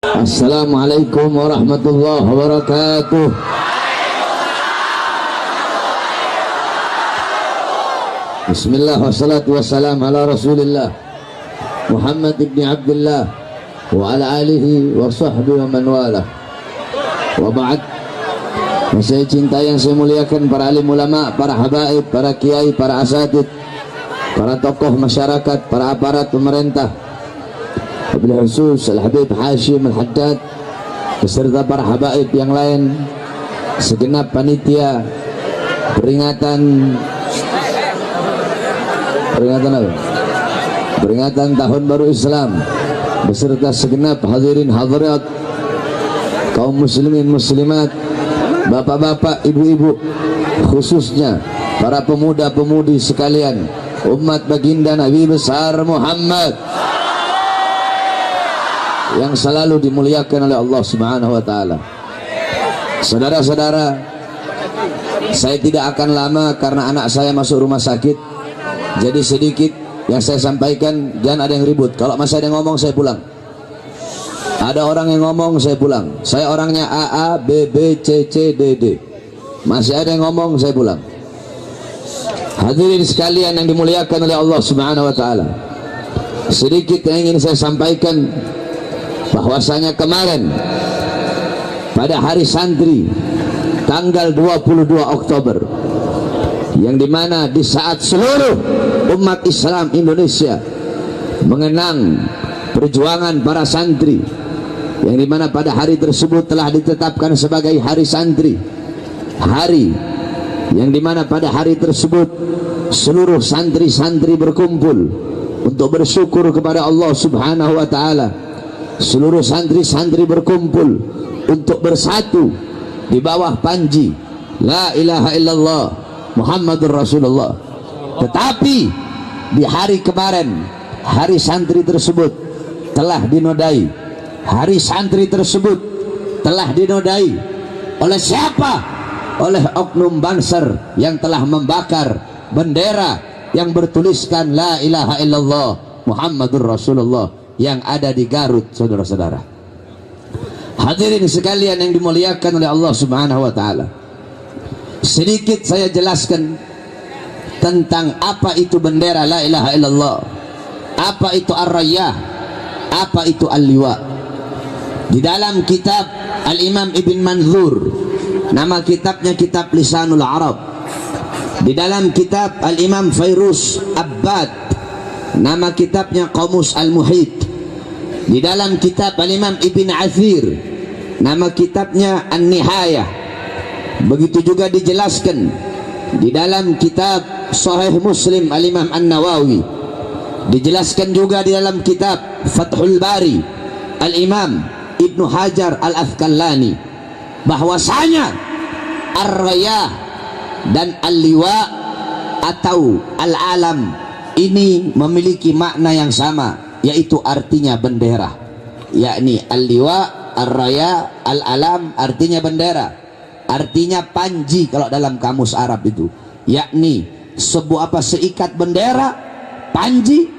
Assalamualaikum warahmatullahi wabarakatuh. Bismillah wassalatu wassalamu ala rasulillah Muhammad ibn Abdullah wa ala alihi wa sahbihi wa man wala wa ba'd. Saya cinta yang saya muliakan para alim ulama, para habaib, para kiai, para asatid, para tokoh masyarakat, para aparat pemerintah, wabil khusus Al-Habib Hashim Al-Haddad beserta para habaib yang lain, segenap panitia peringatan apa? Peringatan Tahun Baru Islam beserta segenap hadirin hadirat, kaum muslimin muslimat, bapak-bapak, ibu-ibu, khususnya para pemuda-pemudi sekalian, umat baginda Nabi besar Muhammad yang selalu dimuliakan oleh Allah Subhanahu wa taala. Saudara-saudara, saya tidak akan lama karena anak saya masuk rumah sakit. Jadi sedikit yang saya sampaikan, jangan ada yang ribut. Kalau masih ada yang ngomong, saya pulang. Ada orang yang ngomong, saya pulang. Saya orangnya A, B, B, C, C, D, D. Masih ada yang ngomong, saya pulang. Hadirin sekalian yang dimuliakan oleh Allah Subhanahu wa taala, sedikit yang ingin saya sampaikan, bahwasanya kemarin pada hari santri tanggal 22 Oktober, yang dimana di saat seluruh umat Islam Indonesia mengenang perjuangan para santri, yang dimana pada hari tersebut telah ditetapkan sebagai hari santri, hari yang dimana pada hari tersebut seluruh santri-santri berkumpul untuk bersyukur kepada Allah Subhanahu wa taala. Seluruh santri-santri berkumpul untuk bersatu di bawah panji La ilaha illallah Muhammadur Rasulullah. Tetapi di hari kemarin, hari santri tersebut telah dinodai. Hari santri tersebut telah dinodai oleh siapa? Oleh oknum Banser yang telah membakar bendera yang bertuliskan La ilaha illallah Muhammadur Rasulullah yang ada di Garut, saudara-saudara. Hadirin sekalian yang dimuliakan oleh Allah Subhanahu wa taala, sedikit saya jelaskan tentang apa itu bendera La ilaha illallah, apa itu ar-rayah, apa itu al-liwa. Di dalam kitab Al-Imam Ibn Manzur, nama kitabnya kitab Lisanul Arab. Di dalam kitab Al-Imam Fairuz Abbad, nama kitabnya Qamus Al-Muhit. Di dalam kitab Al-Imam Ibn Athir, nama kitabnya An-Nihayah. Begitu juga dijelaskan di dalam kitab Sahih Muslim Al-Imam An-Nawawi. Dijelaskan juga di dalam kitab Fathul Bari Al-Imam Ibnu Hajar Al-Asqalani, bahwasanya ar-rayah dan al-liwa atau al-alam ini memiliki makna yang sama, yaitu artinya bendera. Yakni al-liwa, ar-raya, al-alam artinya bendera, artinya panji kalau dalam kamus Arab itu, yakni sebuah seikat bendera, panji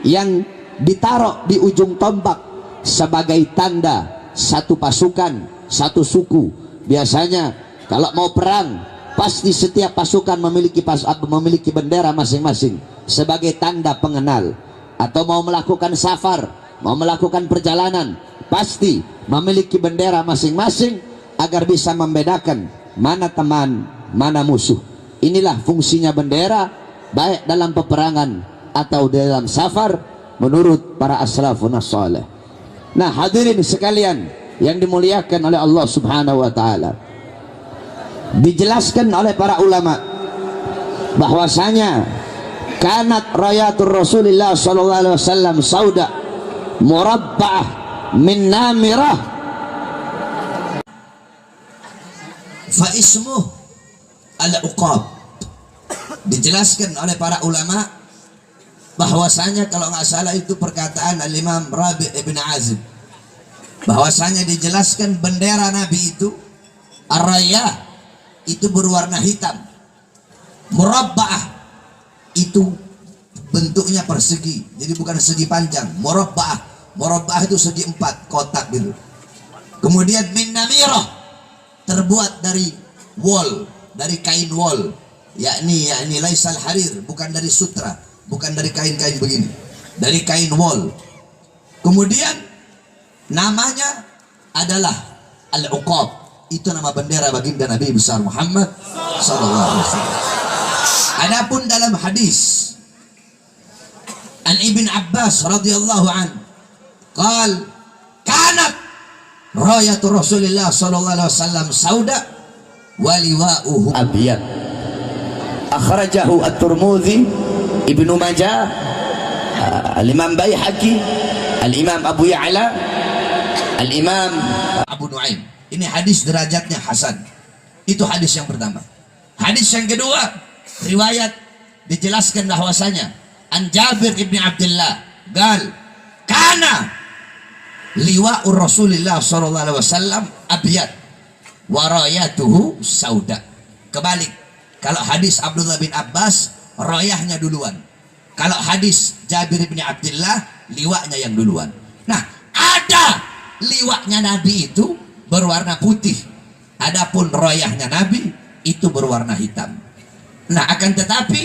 yang ditaruh di ujung tombak sebagai tanda satu pasukan, satu suku. Biasanya kalau mau perang, pasti setiap pasukan memiliki bendera masing-masing sebagai tanda pengenal. Atau mau melakukan safar, mau melakukan perjalanan, pasti memiliki bendera masing-masing agar bisa membedakan mana teman, mana musuh. Inilah fungsinya bendera, baik dalam peperangan atau dalam safar, menurut para as-salafun as-salih. Nah, hadirin sekalian yang dimuliakan oleh Allah Subhanahu wa taala, dijelaskan oleh para ulama bahwasanya kanat rayatul Rasulillah sallallahu alaihi wasallam sauda murabba'ah min namirah fa ismuh al-uqab. Dijelaskan oleh para ulama bahwasanya, kalau nggak salah itu perkataan Al-Imam Rabi' ibn Azib, bahwasanya dijelaskan bendera Nabi itu ar-rayah itu berwarna hitam, murabba'ah itu bentuknya persegi, jadi bukan segi panjang. Murabba'ah itu segi 4, kotak gitu. Kemudian min namirah, terbuat dari wol, dari kain wol, yakni laisal harir, bukan dari sutra, bukan dari kain-kain begini, dari kain wol. Kemudian namanya adalah al-uqab, itu nama bendera baginda Nabi besar Muhammad sallallahu alaihi wasallam. Adapun dalam hadis an Ibn Abbas radhiyallahu an qal kanat rayatu Rasulillah sallallahu alaihi wasallam sauda wa liwa'uhu abyad. Akhrajahu at-Tirmidzi, Ibnu Majah, al-Imam Baihaqi, al-Imam Abu Ya'la, al-Imam Abu Nuaim. Ini hadis derajatnya hasan. Itu hadis yang pertama. Hadis yang kedua, riwayat dijelaskan bahwasanya an Jabir ibn Abdullah gal kana liwa'ur Rasulillah sallallahu alaihi wasallam abyad wa rayatuhu sauda. Kebalik, kalau hadis Abdullah bin Abbas rayahnya duluan, kalau hadis Jabir bin Abdullah liwaknya yang duluan. Nah, ada liwaknya Nabi itu berwarna putih, adapun rayahnya Nabi itu berwarna hitam. Nah, akan tetapi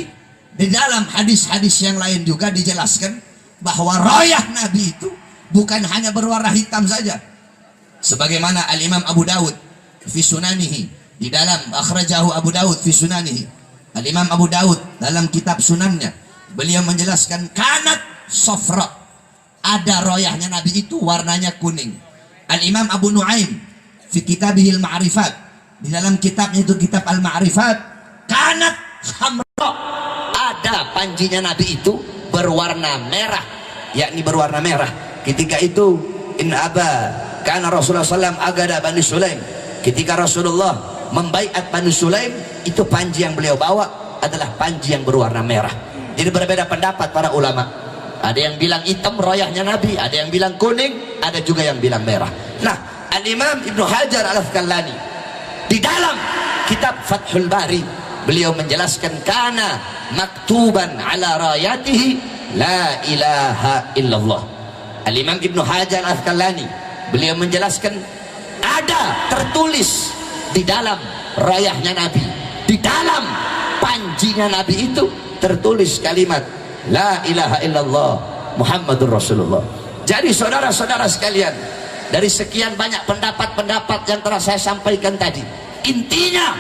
di dalam hadis-hadis yang lain juga dijelaskan bahwa rayah Nabi itu bukan hanya berwarna hitam saja, sebagaimana al-Imam Abu Dawud fi sunanihi, di dalam akhrajahu Abu Dawud fi sunanihi, al-Imam Abu Dawud dalam kitab sunannya beliau menjelaskan kanat sofra, ada rayahnya Nabi itu warnanya kuning. Al-Imam Abu Nuaim fi kitabihil ma'rifat, di dalam kitabnya itu kitab al-ma'rifat, kanat hamra, ada panjinya Nabi itu berwarna merah, yakni berwarna merah. Ketika itu in aba kana Rasulullah SAW agada Bani Sulaim, ketika Rasulullah membaiat Bani Sulaim, itu panji yang beliau bawa adalah panji yang berwarna merah. Jadi berbeda pendapat para ulama, ada yang bilang hitam rayahnya Nabi, ada yang bilang kuning, ada juga yang bilang merah. Nah, Al-Imam Ibnu Hajar Al-Asqalani di dalam kitab Fathul Bari beliau menjelaskan kana maktuban ala rayatihi la ilaha illallah. Al-Imam Ibnu Hajar Al-Asqalani beliau menjelaskan ada tertulis di dalam rayahnya Nabi, di dalam panjinya Nabi itu tertulis kalimat la ilaha illallah Muhammadur Rasulullah. Jadi saudara-saudara sekalian, dari sekian banyak pendapat-pendapat yang telah saya sampaikan tadi, intinya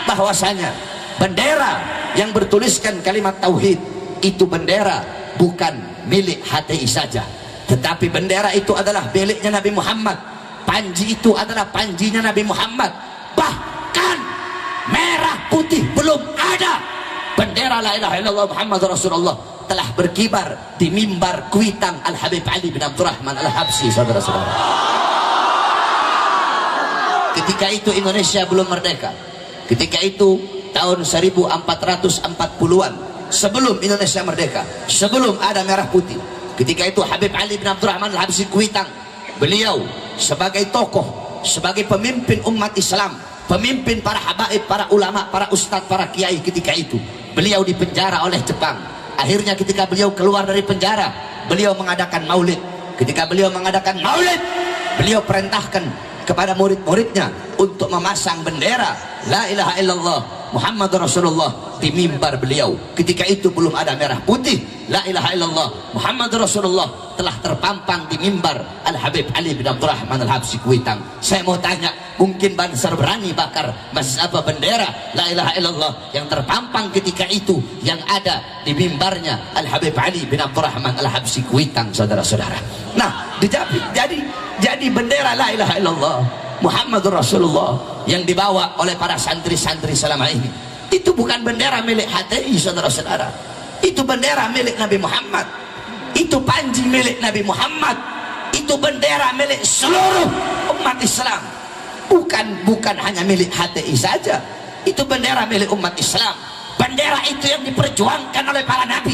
bahwasanya bendera yang bertuliskan kalimat tauhid itu bendera bukan milik HTI saja, tetapi bendera itu adalah miliknya Nabi Muhammad. Panji itu adalah panjinya Nabi Muhammad. Bahkan merah putih belum ada, bendera la ilaha illallah Muhammad Rasulullah telah berkibar di mimbar Kuitang Al-Habib Ali bin Abdurrahman Al-Habsyi, saudara-saudara. Ketika itu Indonesia belum merdeka. Ketika itu tahun 1440-an, sebelum Indonesia merdeka, sebelum ada merah putih. Ketika itu Habib Ali bin Abdurrahman Al-Habsyi Kuitang, beliau sebagai tokoh, sebagai pemimpin umat Islam, pemimpin para habaib, para ulama, para ustadz, para kiai, ketika itu beliau dipenjara oleh Jepang. Akhirnya ketika beliau keluar dari penjara, beliau mengadakan maulid. Ketika beliau mengadakan maulid, beliau perintahkan kepada murid-muridnya untuk memasang bendera la ilaha illallah Muhammad Rasulullah di mimbar beliau. Ketika itu belum ada merah putih, la ilaha illallah Muhammad Rasulullah telah terpampang di mimbar Al-Habib Ali bin Abdurrahman Al-Habsyi Kuitang. Saya mau tanya, mungkin Banser berani bakar apa bendera la ilaha illallah yang terpampang ketika itu yang ada di mimbarnya Al-Habib Ali bin Abdurrahman Al-Habsyi Kuitang, saudara-saudara. Nah, jadi bendera la ilaha illallah Muhammadur Rasulullah yang dibawa oleh para santri-santri selama ini, itu bukan bendera milik HTI, saudara-saudara. Itu bendera milik Nabi Muhammad, itu panji milik Nabi Muhammad, itu bendera milik seluruh umat Islam, bukan hanya milik HTI saja. Itu bendera milik umat Islam. Bendera itu yang diperjuangkan oleh para nabi,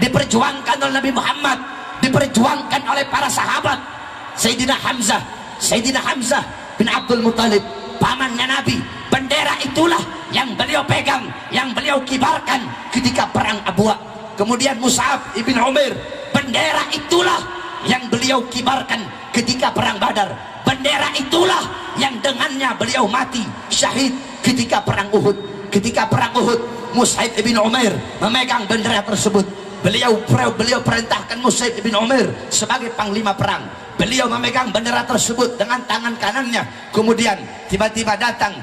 diperjuangkan oleh Nabi Muhammad, diperjuangkan oleh para sahabat. Sayyidina Hamzah bin Abdul Muttalib, pamannya Nabi, bendera itulah yang beliau pegang, yang beliau kibarkan ketika perang Abwa. Kemudian Mus'ab ibn Umair, bendera itulah yang beliau kibarkan ketika perang Badar. Bendera itulah yang dengannya beliau mati syahid ketika perang Uhud. Ketika perang Uhud, Mus'ab ibn Umair memegang bendera tersebut. Beliau perintahkan Mus'ab ibn Umair sebagai panglima perang. Beliau memegang bendera tersebut dengan tangan kanannya. Kemudian tiba-tiba datang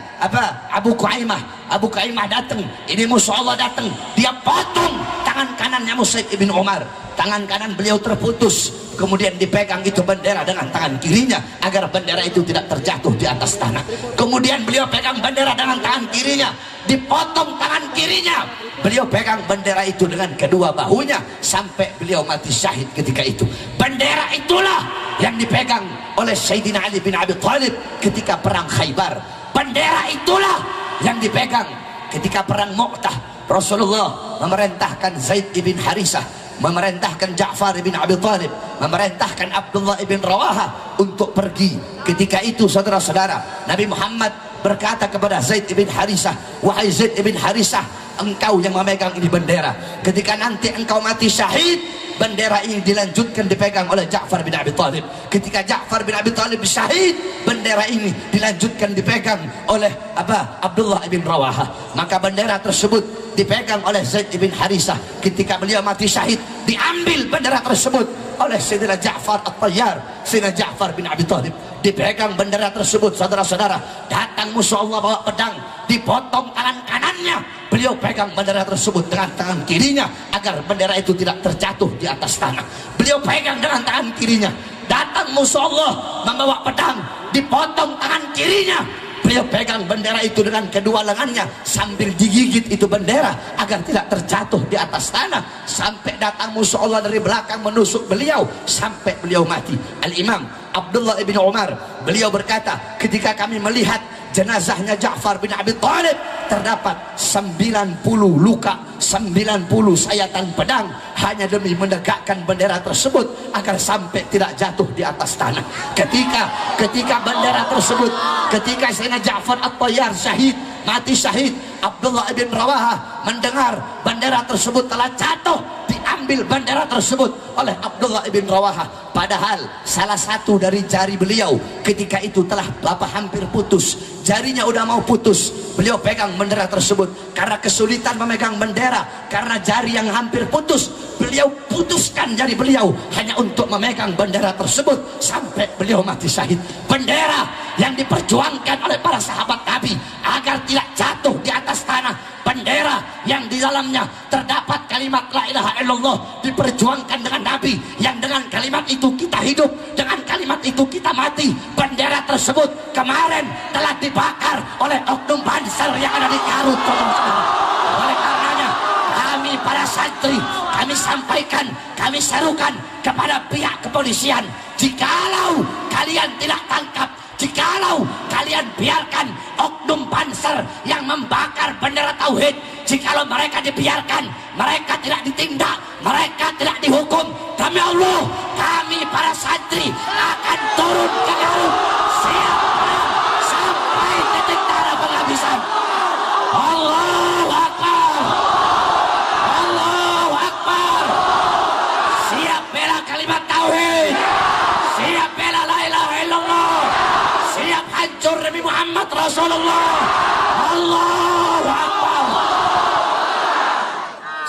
Abu Qaimah datang. Ini musuh Allah datang. Dia potong tangan kanannya Mus'ab ibn Umar. Tangan kanan beliau terputus. Kemudian dipegang itu bendera dengan tangan kirinya agar bendera itu tidak terjatuh di atas tanah. Kemudian beliau pegang bendera dengan tangan kirinya, dipotong tangan kirinya. Beliau pegang bendera itu dengan kedua bahunya sampai beliau mati syahid ketika itu. Bendera itulah yang dipegang oleh Sayyidina Ali bin Abi Thalib ketika perang Khaybar. Bendera itulah yang dipegang ketika perang Mu'tah. Rasulullah memerintahkan Zaid bin Harisah, memerintahkan Ja'far bin Abi Thalib, memerintahkan Abdullah bin Rawaha untuk pergi. Ketika itu saudara-saudara, Nabi Muhammad berkata kepada Zaid bin Harisah, wahai Zaid bin Harisah, engkau yang memegang ini bendera. Ketika nanti engkau mati syahid, bendera ini dilanjutkan dipegang oleh Ja'far bin Abi Thalib. Ketika Ja'far bin Abi Thalib syahid, bendera ini dilanjutkan dipegang oleh Abdullah bin Rawaha. Maka bendera tersebut dipegang oleh Zaid bin Harisah. Ketika beliau mati syahid, diambil bendera tersebut oleh Sayyidina Ja'far At-Tayyar, Sayyidina Ja'far bin Abi Thalib. Dipegang bendera tersebut, saudara-saudara. Datang musuh Allah bawa pedang, dipotong tangan kanannya. Beliau pegang bendera tersebut dengan tangan kirinya agar bendera itu tidak terjatuh di atas tanah. Beliau pegang dengan tangan kirinya. Datang musuh Allah membawa pedang, dipotong tangan kirinya. Beliau pegang bendera itu dengan kedua lengannya sambil digigit itu bendera agar tidak terjatuh di atas tanah. Sampai datang musuh Allah dari belakang menusuk beliau sampai beliau mati. Al-Imam Abdullah bin Umar beliau berkata, ketika kami melihat jenazahnya Ja'far bin Abi Thalib, terdapat 90 luka, 90 sayatan pedang hanya demi menegakkan bendera tersebut agar sampai tidak jatuh di atas tanah. Ketika bendera tersebut, ketika Sayyidina Ja'far At-Tayyar syahid, mati syahid, Abdullah bin Rawaha mendengar bendera tersebut telah jatuh, diambil bendera tersebut oleh Abdullah bin Rawaha. Padahal salah satu dari jari beliau ketika itu telah hampir putus, jarinya udah mau putus. Beliau pegang bendera tersebut karena kesulitan memegang bendera, karena jari yang hampir putus. Beliau putuskan jari beliau hanya untuk memegang bendera tersebut sampai beliau mati syahid. Bendera yang diperjuangkan oleh para sahabat Nabi agar tidak jatuh di atas tanah. Bendera yang di dalamnya terdapat kalimat la ilaha illallah, diperjuangkan dengan Nabi, yang dengan kalimat itu kita hidup, dengan kalimat itu kita mati. Bendera tersebut kemarin telah dibakar oleh oknum Banser yang ada di Garut. Oleh karenanya kami para santri, kami sampaikan, kami serukan kepada pihak kepolisian, jikalau kalian tidak tangkap, jikalau kalian biarkan oknum Banser yang membakar bendera tauhid, jikalau mereka dibiarkan, mereka tidak ditindak, mereka tidak dihukum, demi Allah kami para santri akan turun ke Garut siap sampai titik darah penghabisan. Allahu Akbar, Allahu Akbar. Siap bela kalimat tauhid, siap bela la ilaha illallah, siap hancur demi Muhammad Rasulullah. Allahu Akbar.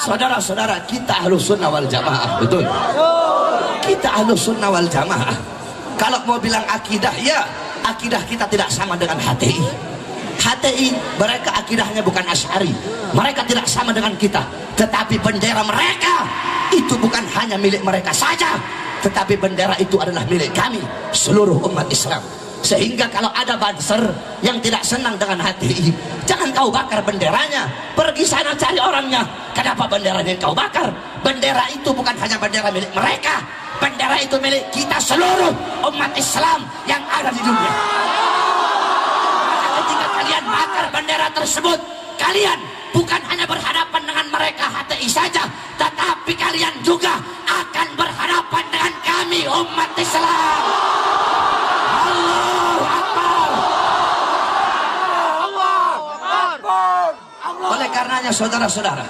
Saudara-saudara, kita Ahlus Sunnah wal Jamaah, betul? Kita Ahlus Sunnah wal Jamaah. Kalau mau bilang akidah, ya akidah kita tidak sama dengan HTI. HTI mereka akidahnya bukan Asy'ari, mereka tidak sama dengan kita. Tetapi bendera mereka itu bukan hanya milik mereka saja, tetapi bendera itu adalah milik kami, seluruh umat Islam. Sehingga kalau ada Banser yang tidak senang dengan HTI, jangan kau bakar benderanya, pergi sana cari orangnya. Kenapa benderanya kau bakar? Bendera itu bukan hanya bendera milik mereka, bendera itu milik kita seluruh umat Islam yang ada di dunia. Maka ketika kalian bakar bendera tersebut, kalian bukan hanya berhadapan dengan mereka HTI saja, tetapi kalian juga akan berhadapan dengan kami umat Islam. Oleh karenanya saudara-saudara,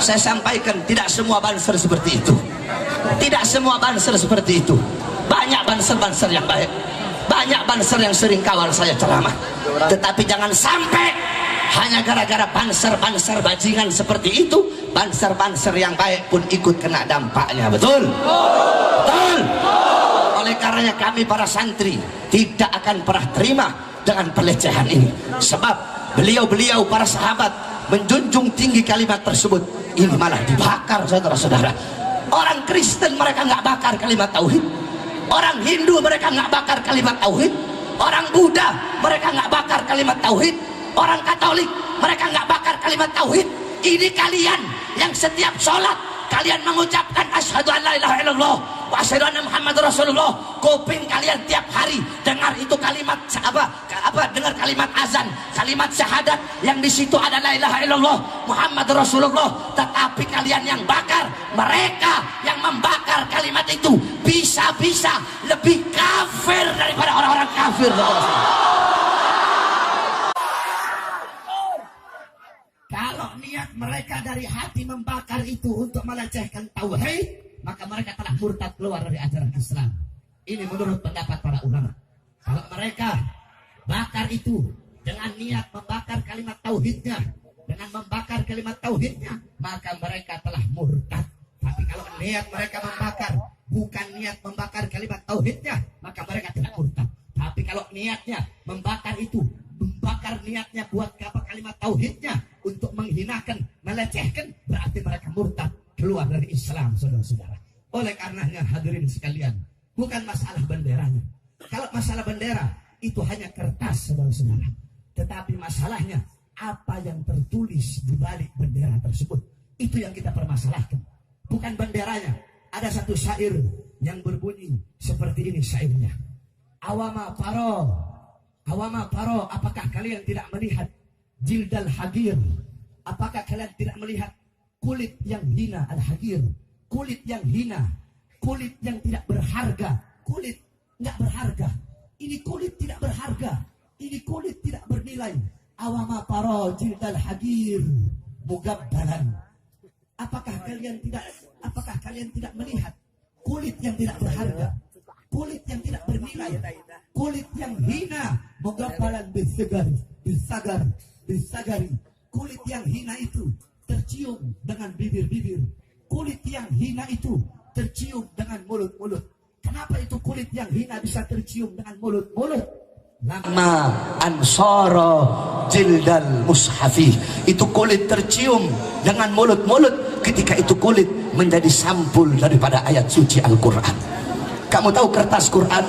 saya sampaikan tidak semua Banser seperti itu. Tidak semua Banser seperti itu. Banyak Banser-Banser yang baik, banyak banser yang sering kawal saya ceramah, tetapi jangan sampai hanya gara-gara banser-banser bajingan seperti itu, banser-banser yang baik pun ikut kena dampaknya. Betul? Betul? Oleh karenanya kami para santri tidak akan pernah terima dengan pelecehan ini, sebab beliau-beliau para sahabat menjunjung tinggi kalimat tersebut. Ini malah dibakar, saudara-saudara. Orang Kristen mereka nggak bakar kalimat tauhid, orang Hindu mereka nggak bakar kalimat tauhid, orang Buddha mereka nggak bakar kalimat tauhid, orang Katolik mereka nggak bakar kalimat tauhid. Ini kalian yang setiap sholat kalian mengucapkan asyhadu an la ilaha illallah wa asyhadu anna Muhammadar Rasulullah. Kuping kalian tiap hari dengar itu kalimat dengar kalimat azan, kalimat syahadat yang di situ ada la ilaha illallah Muhammadar Rasulullah. Tetapi kalian yang bakar, mereka yang membakar kalimat itu bisa-bisa lebih kafir daripada orang-orang kafir. Kalau niat mereka dari hati membakar itu untuk melecehkan tauhid, maka mereka telah murtad keluar dari ajaran Islam. Ini menurut pendapat para ulama. Kalau mereka bakar itu dengan niat membakar kalimat tauhidnya, dengan membakar kalimat tauhidnya, maka mereka telah murtad. Tapi kalau niat mereka membakar bukan niat membakar kalimat tauhidnya, maka mereka tidak murtad. Tapi kalau niatnya membakar itu, membakar niatnya buat apa kalimat tauhidnya untuk menghinakan, melecehkan, berarti mereka murtad keluar dari Islam, saudara-saudara. Oleh karenanya hadirin sekalian, bukan masalah benderanya. Kalau masalah bendera itu hanya kertas, saudara-saudara. Tetapi masalahnya apa yang tertulis di balik bendera tersebut, itu yang kita permasalahkan. Bukan benderanya. Ada satu syair yang berbunyi seperti ini syairnya. Awama paro, apakah kalian tidak melihat jildal hagir? Apakah kalian tidak melihat kulit yang hina al-hagir? Kulit yang hina, kulit yang tidak berharga, kulit nggak berharga. Ini kulit tidak berharga, ini kulit tidak bernilai. Awama paro jildal hagir mugabbalan. Apakah kalian tidak melihat kulit yang tidak berharga, kulit yang tidak bernilai, kulit yang hina, mugabbalan bisagari. Kulit yang hina itu tercium dengan bibir-bibir. Kulit yang hina itu tercium dengan mulut-mulut. Kenapa itu kulit yang hina bisa tercium dengan mulut-mulut? Lama ansara jildal mushafi, itu kulit tercium dengan mulut-mulut ketika itu kulit menjadi sampul daripada ayat suci Al-Quran. Kamu tahu kertas Quran?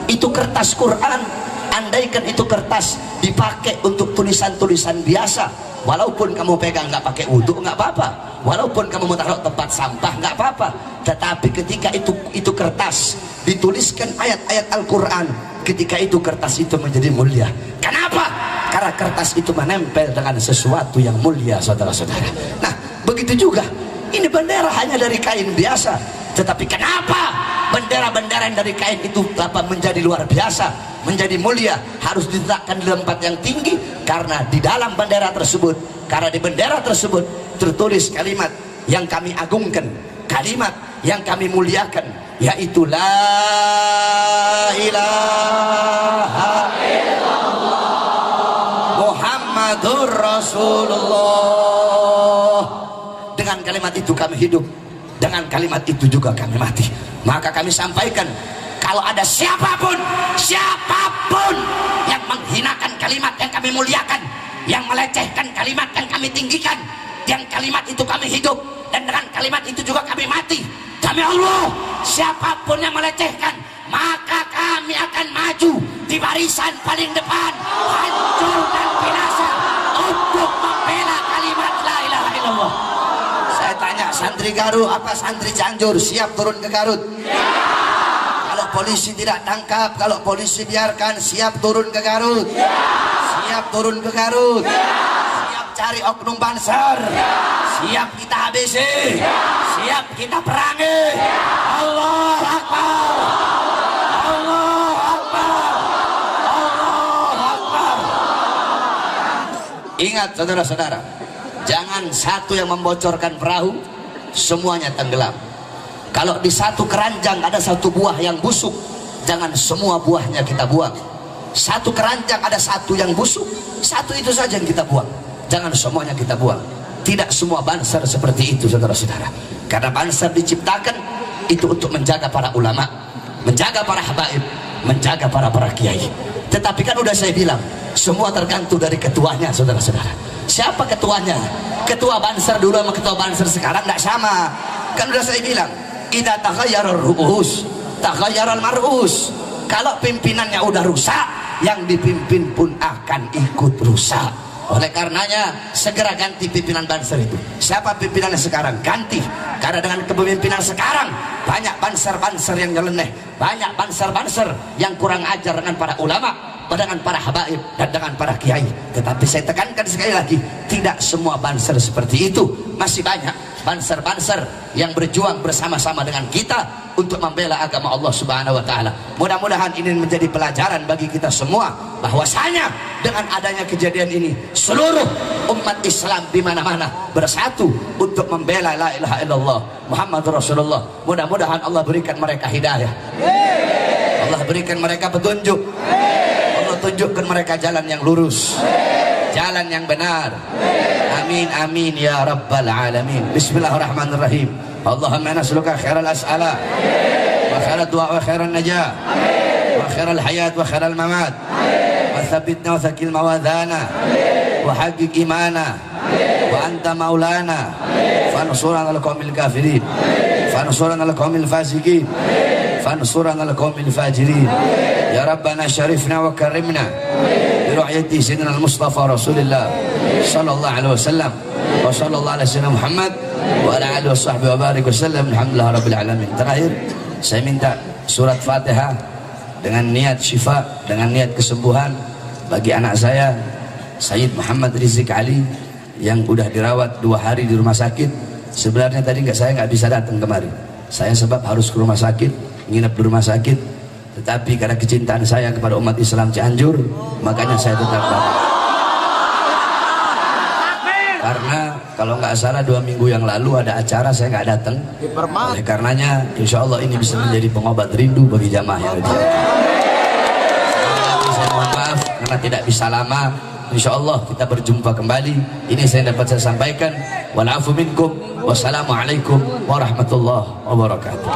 Itu kertas Quran, andaikan itu kertas dipakai untuk tulisan-tulisan biasa, walaupun kamu pegang nggak pakai wudhu nggak apa-apa, walaupun kamu mau taruh tempat sampah nggak apa-apa. Tetapi ketika itu kertas dituliskan ayat-ayat Al-Quran, ketika itu kertas itu menjadi mulia. Kenapa? Karena kertas itu menempel dengan sesuatu yang mulia, saudara-saudara. Nah, begitu juga ini bendera hanya dari kain biasa, tetapi kenapa bendera-bendera yang dari kain itu menjadi luar biasa, menjadi mulia, harus diletakkan di tempat yang tinggi? Karena di dalam bendera tersebut, karena di bendera tersebut tertulis kalimat yang kami agungkan, kalimat yang kami muliakan, yaitu la ilaha illallah Muhammadur Rasulullah. Dengan kalimat itu kami hidup, dengan kalimat itu juga kami mati. Maka kami sampaikan, kalau ada siapapun yang menghinakan kalimat yang kami muliakan, yang melecehkan kalimat yang kami tinggikan, yang kalimat itu kami hidup, dan dengan kalimat itu juga kami mati, demi Allah, siapapun yang melecehkan, maka kami akan maju di barisan paling depan, hancur dan binasa untuk membela kalimat la ilaha illallah. Saya tanya, santri Garut apa santri Cianjur siap turun ke Garut? Kalau polisi tidak tangkap, kalau polisi biarkan, siap turun ke Garut? Siap turun ke Garut? Siap cari oknum banser? Siap kita habisi? Siap kita perangi? Allah Akbar, Allah Akbar, Allah Akbar. Ingat saudara-saudara, jangan satu yang membocorkan perahu, semuanya tenggelam. Kalau di satu keranjang ada satu buah yang busuk, jangan semua buahnya kita buang. Satu keranjang ada satu yang busuk, satu itu saja yang kita buang, jangan semuanya kita buang. Tidak semua banser seperti itu, saudara-saudara. Karena banser diciptakan itu untuk menjaga para ulama, menjaga para habaib, menjaga para kiai. Tetapi kan udah saya bilang, semua tergantung dari ketuanya, saudara-saudara. Siapa ketuanya? Ketua banser dulu sama ketua banser sekarang tidak sama. Kan udah saya bilang, idza taghayyara ar-ru'us taghayyara al-mar'us. Kalau pimpinannya udah rusak, yang dipimpin pun akan ikut rusak. Oleh karenanya segera ganti pimpinan banser itu. Siapa pimpinannya sekarang? Ganti. Karena dengan kepemimpinan sekarang banyak banser-banser yang nyeleneh, banyak banser-banser yang kurang ajar dengan para ulama, dengan para habaib, dan dengan para kiai. Tetapi saya tekankan sekali lagi, tidak semua banser seperti itu. Masih banyak banser-banser yang berjuang bersama-sama dengan kita untuk membela agama Allah Subhanahu wa taala. Mudah-mudahan ini menjadi pelajaran bagi kita semua, bahwasanya dengan adanya kejadian ini seluruh umat Islam di mana-mana bersatu untuk membela la ilaha illallah Muhammadur Rasulullah. Mudah-mudahan Allah berikan mereka hidayah, Allah berikan mereka petunjuk, Allah tunjukkan mereka jalan yang lurus, jalan yang benar. Amin amin ya rabbal alamin. Bismillahirrahmanirrahim. Allahumma nas'aluka khairal as'ala wa khairal du'a wa khairal najah wa khairal hayat wa khairal mamat wa thabbitna wa thaqil mawadhana wa haqqiq imana wa anta maulana fansurana al qawmil kafirin fansurana al qawmil fasiqin fansurana al qawmil fajirin ya rabbana syarifna wa karimna bi ru'yati sayyidina al mustafa rasulillah sallallahu alaihi wasallam wa sallallahu ala sayyidina Muhammad wa ala alihi washabbihi wa barik wasallam. Alhamdulillah rabbil alamin. Terakhir saya minta surat Fatihah dengan niat syifa, dengan niat kesembuhan bagi anak saya Sayyid Muhammad Rizik Ali yang udah dirawat 2 hari di rumah sakit. Sebenarnya tadi saya nggak bisa datang kemari, saya sebab harus ke rumah sakit, nginep di rumah sakit. Tetapi karena kecintaan saya kepada umat Islam Cianjur, makanya saya tetap datang. Karena kalau nggak salah 2 minggu yang lalu ada acara saya nggak datang. Oleh karenanya insya Allah ini bisa menjadi pengobat rindu bagi jamaah yang ada. Saya mohon maaf karena tidak bisa lama. Insya Allah kita berjumpa kembali. Ini saya dapat saya sampaikan. Wal afu minkum. Wassalamualaikum warahmatullahi wabarakatuh.